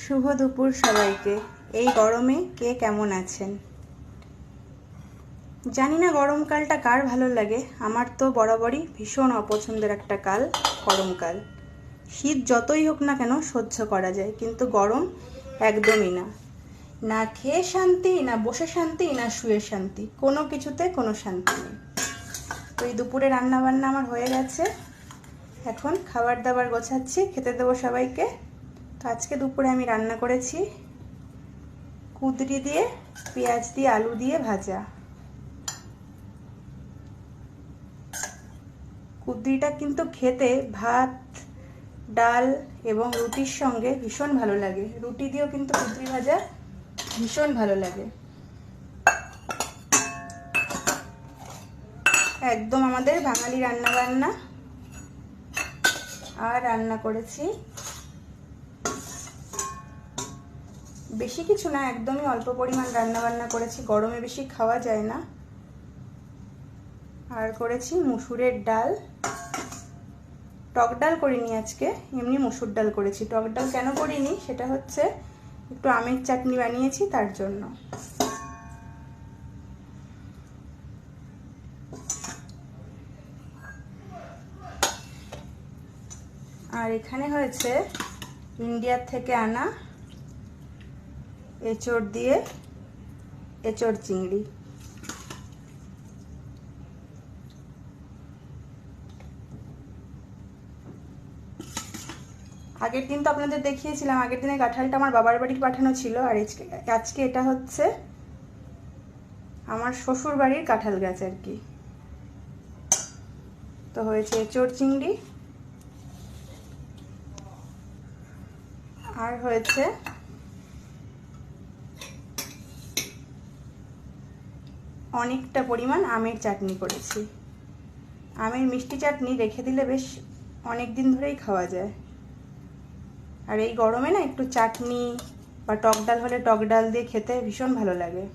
শুভ দুপুর সবাইকে। এই গরমে কে কেমন আছেন জানি না। গরমকালটা কার ভালো লাগে, আমার তো বরাবরই ভীষণ অপছন্দের একটা কাল গরমকাল। শীত যতই হোক না কেন সহ্য করা যায়, কিন্তু গরম একদমই না। না খেয়ে শান্তি, না বসে শান্তি, না শুয়ে শান্তি, কোনো কিছুতে কোনো শান্তি নেই। তো এই দুপুরে রান্না বান্না আমার হয়ে গেছে, এখন খাবার দাবার গোছাচ্ছি, খেতে দেবো সবাইকে। তো আজকে দুপুরে আমি রান্না করেছি কুঁদরি দিয়ে, পেঁয়াজ দিয়ে, আলু দিয়ে ভাজা। কুঁদরিটা কিন্তু খেতে ভাত, ডাল এবং রুটির সঙ্গে ভীষণ ভালো লাগে। রুটি দিয়েও কিন্তু কুঁদরি ভাজা ভীষণ ভালো লাগে। একদম আমাদের বাঙালি রান্না বান্না। আর রান্না করেছি বেশি কিছু না, একদমই অল্প পরিমাণ রান্না বান্না করেছি, গরমে বেশি খাওয়া যায় না। আর করেছি মুসুরের ডাল। টক ডাল করিনি আজকে, এমনি মুসুর ডাল করেছি। টক ডাল কেন করিনি সেটা হচ্ছে একটু আমের চাটনি বানিয়েছি তার জন্য। আর এখানে হয়েছে ইন্ডিয়ার থেকে আনা এঁচড় দিয়ে এঁচড় চিংড়ি। আগের দিন তো আপনাদের দেখিয়েছিলাম, আগের দিনে কাঁঠালটা আমার বাবার বাড়ির পাঠানো ছিল, আর আজকে এটা হচ্ছে আমার শ্বশুর বাড়ির কাঁঠাল গাছ আর কি। তো হয়েছে এঁচড় চিংড়ি, আর হয়েছে অনেকটা পরিমাণ আমের চাটনি করেছি। আমের মিষ্টি চাটনি রেখে দিলে বেশ অনেক দিন ধরেই খাওয়া যায়। আর এই গরমে না একটু চাটনি বা টক ডাল হলে টক ডাল দিয়ে খেতে ভীষণ ভালো লাগে।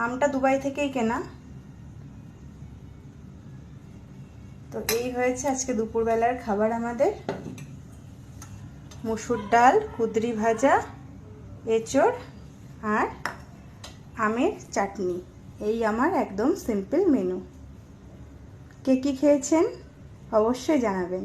আমটা দুবাই থেকেই কেনা। তো এই হয়েছে আজকে দুপুরবেলার খাবার আমাদের। মুসুর ডাল, কুঁদরি ভাজা, এঁচড় আর আমের চাটনি। এই আমার একদম সিম্পল মেনু। কে কি খেয়েছেন অবশ্যই জানাবেন।